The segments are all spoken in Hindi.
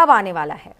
अब आने वाला है।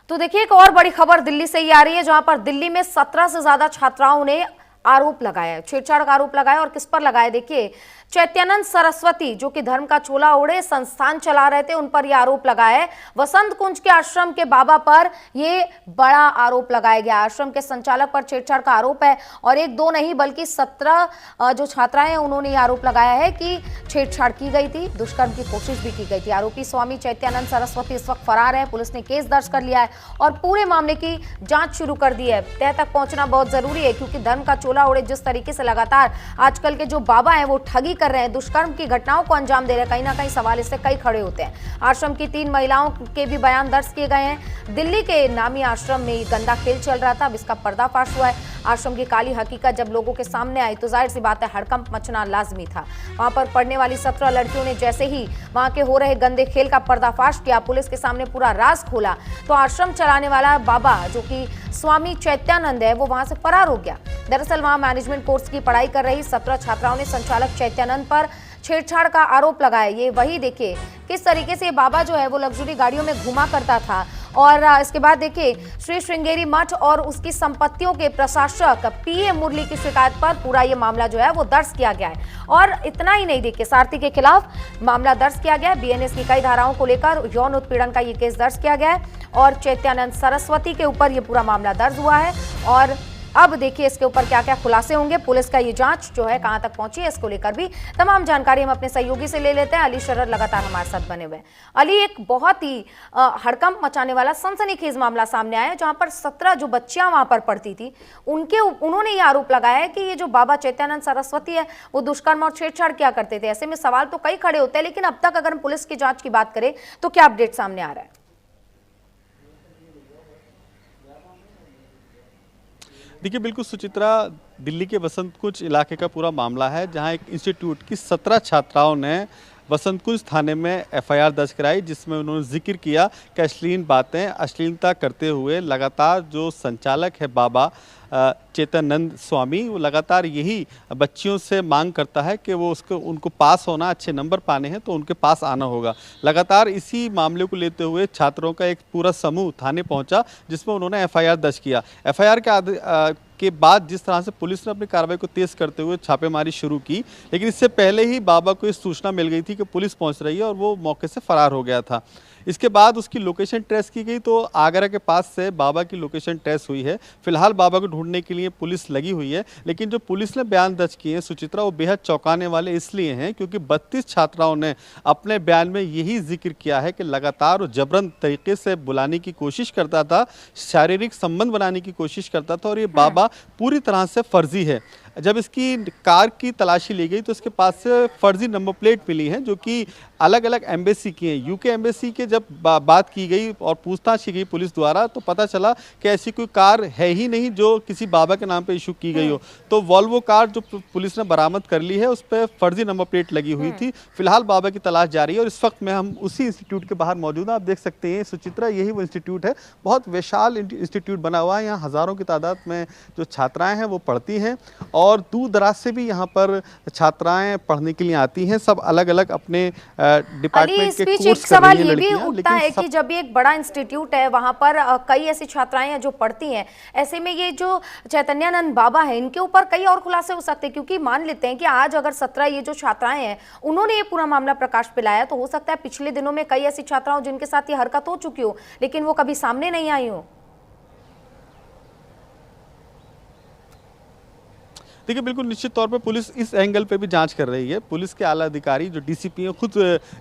तो देखिए, एक और बड़ी खबर दिल्ली से ही आ रही है, जहां पर दिल्ली में 17 से ज्यादा छात्राओं ने आरोप लगाया, छेड़छाड़ का आरोप लगाया। और किस पर लगाया? देखिए, चैत्यानंद सरस्वती जो कि धर्म का चोला ओढ़े संस्थान चला रहे थे, उन पर यह आरोप लगाया है। वसंत कुंज के आश्रम के बाबा पर यह बड़ा आरोप लगाया गया। आश्रम के संचालक पर छेड़छाड़ का आरोप है और एक दो नहीं बल्कि 17 जो छात्राएं हैं उन्होंने यह आरोप लगाया है कि छेड़छाड़ की गई थी, दुष्कर्म की कोशिश भी की गई थी। आरोपी स्वामी चैत्यानंद सरस्वती इस वक्त फरार है। पुलिस ने केस दर्ज कर लिया है और पूरे मामले की जांच शुरू कर दी है। तह तक पहुंचना बहुत जरूरी है, क्योंकि धर्म का चोला ओढ़े जिस तरीके से लगातार आजकल के जो बाबा हैं वो ठगी कर रहे हैं, दुष्कर्म की घटनाओं को अंजाम दे रहे हैं, कहीं ना कहीं सवाल इससे कई खड़े होते हैं। आश्रम की 3 महिलाओं के भी बयान दर्ज किए गए हैं। दिल्ली के नामी आश्रम में गंदा खेल चल रहा था, अब इसका पर्दाफाश हुआ है। आश्रम की काली हकीकत जब लोगों के सामने आई तो जाहिर सी बात है हड़कंप मचना लाजमी था। वहां पर पढ़ने वाली 17 लड़कियों ने जैसे ही वहां के हो रहे गंदे खेल का पर्दाफाश किया, पुलिस के सामने पूरा राज खोला, तो आश्रम चलाने वाला बाबा जो कि स्वामी चैत्यानंद है वो वहां से फरार हो गया। दरअसल वहां मैनेजमेंट कोर्स की पढ़ाई कर रही 17 छात्राओं ने संचालक चैत्यानंद पर छेड़छाड़ का आरोप लगाया। ये वही देखिए किस तरीके से बाबा जो है वो लग्जरी गाड़ियों में घुमा करता था। और इसके बाद देखिए, श्री श्रृंगेरी मठ और उसकी संपत्तियों के प्रशासक पीए मुरली की शिकायत पर पूरा ये मामला जो है वो दर्ज किया गया है। और इतना ही नहीं, देखिए सारथी के खिलाफ मामला दर्ज किया गया है। बीएनएस की कई धाराओं को लेकर यौन उत्पीड़न का ये केस दर्ज किया गया है और चैत्यानंद सरस्वती के ऊपर ये पूरा मामला दर्ज हुआ है। और अब देखिए इसके ऊपर क्या क्या खुलासे होंगे, पुलिस का ये जांच जो है कहां तक पहुंची है, इसको लेकर भी तमाम जानकारी हम अपने सहयोगी से ले लेते हैं। अली शरर लगातार हमारे साथ बने हुए हैं। अली, एक बहुत ही हड़कंप मचाने वाला सनसनीखेज मामला सामने आया है, जहां पर 17 जो बच्चियां वहां पर पढ़ती थी उन्होंने ये आरोप लगाया है कि ये जो बाबा चैत्यानंद सरस्वती है वो दुष्कर्म और छेड़छाड़ क्या करते थे। ऐसे में सवाल तो कई खड़े होते हैं, लेकिन अब तक अगर हम पुलिस की जांच की बात करें तो क्या अपडेट सामने आ रहा है? देखिए, बिल्कुल सुचित्रा, दिल्ली के वसंत कुंज इलाके का पूरा मामला है, जहां एक इंस्टीट्यूट की 17 छात्राओं ने वसंत कुंज थाने में एफआईआर दर्ज कराई, जिसमें उन्होंने जिक्र किया कि अश्लील बातें, अश्लीलता करते हुए लगातार जो संचालक है बाबा चैत्यानंद स्वामी, वो लगातार यही बच्चियों से मांग करता है कि वो उनको पास होना, अच्छे नंबर पाने हैं तो उनके पास आना होगा। लगातार इसी मामले को लेते हुए छात्रों का एक पूरा समूह थाने पहुंचा, जिसमें उन्होंने एफआईआर दर्ज किया। एफआईआर के बाद जिस तरह से पुलिस ने अपनी कार्रवाई को तेज करते हुए छापेमारी शुरू की, लेकिन इससे पहले ही बाबा को इस सूचना मिल गई थी कि पुलिस पहुंच रही है और वो मौके से फरार हो गया था। इसके बाद उसकी लोकेशन ट्रेस की गई, तो आगरा के पास से बाबा की लोकेशन ट्रेस हुई है। फिलहाल बाबा को ढूंढने के लिए पुलिस लगी हुई है, लेकिन जो पुलिस ने बयान दर्ज किए हैं सुचित्रा, वो बेहद चौंकाने वाले इसलिए हैं क्योंकि 32 छात्राओं ने अपने बयान में यही जिक्र किया है कि लगातार वो जबरन तरीके से बुलाने की कोशिश करता था, शारीरिक संबंध बनाने की कोशिश करता था और ये बाबा पूरी तरह से फर्जी है। जब इसकी कार की तलाशी ली गई तो इसके पास से फर्जी नंबर प्लेट मिली है, जो कि अलग अलग एम्बेसी की हैं। यूके एम्बेसी के जब बात की गई और पूछताछ की गई पुलिस द्वारा, तो पता चला कि ऐसी कोई कार है ही नहीं जो किसी बाबा के नाम पे इशू की गई हो। तो वॉल्वो कार जो पुलिस ने बरामद कर ली है, उस पर फर्जी नंबर प्लेट लगी हुई थी। फिलहाल बाबा की तलाश जारी है और इस वक्त में हम उसी इंस्टीट्यूट के बाहर मौजूद हैं। आप देख सकते हैं सुचित्रा, यही वो इंस्टीट्यूट है, बहुत विशाल इंस्टीट्यूट बना हुआ है। यहाँ हज़ारों की तादाद में जो छात्राएँ हैं वो पढ़ती हैं और दूर दराज से भी यहाँ पर छात्राएं पढ़ने के लिए आती हैं। सब अलग अलग अपने डिपार्टमेंट के कोर्स कर रही हैं लड़कियां। ये भी उठता है कि जब भी एक बड़ा इंस्टीट्यूट है वहां पर कई ऐसी छात्राएं हैं जो पढ़ती हैं, ऐसे में ये जो चैतन्यानंद बाबा है इनके ऊपर कई और खुलासे हो सकते हैं। क्योंकि मान लेते हैं कि आज अगर 17 ये जो छात्राएं हैं उन्होंने ये पूरा मामला प्रकाश पे लाया, तो हो सकता है पिछले दिनों में कई ऐसी छात्राओं जिनके साथ ये हरकत हो चुकी हो, लेकिन वो कभी सामने नहीं आई हो। देखिए, बिल्कुल निश्चित तौर पर पुलिस इस एंगल पे भी जांच कर रही है। पुलिस के आला अधिकारी जो डीसीपी हैं खुद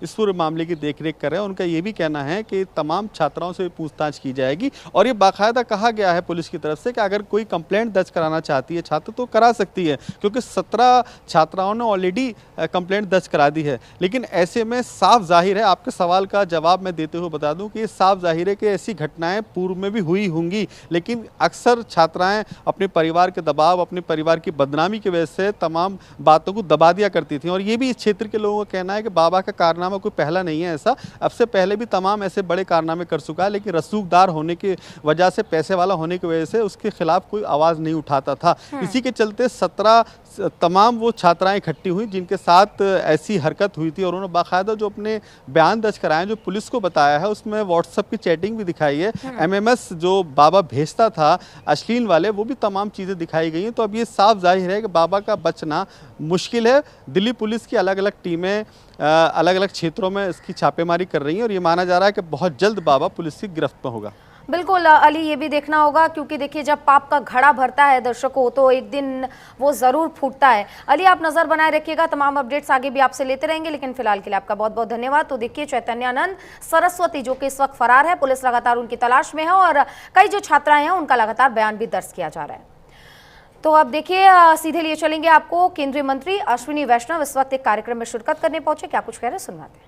इस पूरे मामले की देखरेख कर रहे हैं। उनका ये भी कहना है कि तमाम छात्राओं से पूछताछ की जाएगी और ये बाकायदा कहा गया है पुलिस की तरफ से कि अगर कोई कंप्लेंट दर्ज कराना चाहती है छात्र तो करा सकती है, क्योंकि 17 छात्राओं ने ऑलरेडी कंप्लेंट दर्ज करा दी है। लेकिन ऐसे में साफ जाहिर है, आपके सवाल का जवाब मैं देते हुए बता दूँ कि ये साफ जाहिर है कि ऐसी घटनाएँ पूर्व में भी हुई होंगी, लेकिन अक्सर छात्राएँ अपने परिवार के दबाव, अपने परिवार की बदनामी की वजह से तमाम बातों को दबा दिया करती थी। और ये भी इस क्षेत्र के लोगों का कहना है कि बाबा का कारनामा कोई पहला नहीं है ऐसा, अब से पहले भी तमाम ऐसे बड़े कारनामे कर चुका है, लेकिन रसूखदार होने की वजह से, पैसे वाला होने की वजह से उसके खिलाफ कोई आवाज़ नहीं उठाता था। इसी के चलते 17 तमाम वो छात्राएं इकट्ठी हुई जिनके साथ ऐसी हरकत हुई थी, और उन्होंने बाकायदा जो अपने बयान दर्ज कराए, जो पुलिस को बताया है, उसमें व्हाट्सएप की चैटिंग भी दिखाई है, एमएमएस जो बाबा भेजता था अश्लील वाले, वो भी तमाम चीज़ें दिखाई गई हैं। तो अब ये साफ जाहिर है कि बाबा का बचना मुश्किल है। दिल्ली पुलिस की अलग अलग टीमें अलग अलग क्षेत्रों में इसकी छापेमारी कर रही हैं, और ये माना जा रहा है कि बहुत जल्द बाबा पुलिस की गिरफ्त में होगा। बिल्कुल अली, ये भी देखना होगा क्योंकि देखिए जब पाप का घड़ा भरता है दर्शकों तो एक दिन वो जरूर फूटता है। अली, आप नजर बनाए रखिएगा, तमाम अपडेट्स आगे भी आपसे लेते रहेंगे, लेकिन फिलहाल के लिए आपका बहुत बहुत धन्यवाद। तो देखिए चैतन्यानंद सरस्वती जो कि इस वक्त फरार है, पुलिस लगातार उनकी तलाश में है और कई जो छात्राएं हैं उनका लगातार बयान भी दर्ज किया जा रहा है। तो अब देखिए सीधे लिए चलेंगे आपको केंद्रीय मंत्री अश्विनी वैष्णव इस वक्त एक कार्यक्रम में शिरकत करने पहुंचे, क्या कुछ कह रहे हैं सुनवाते हैं।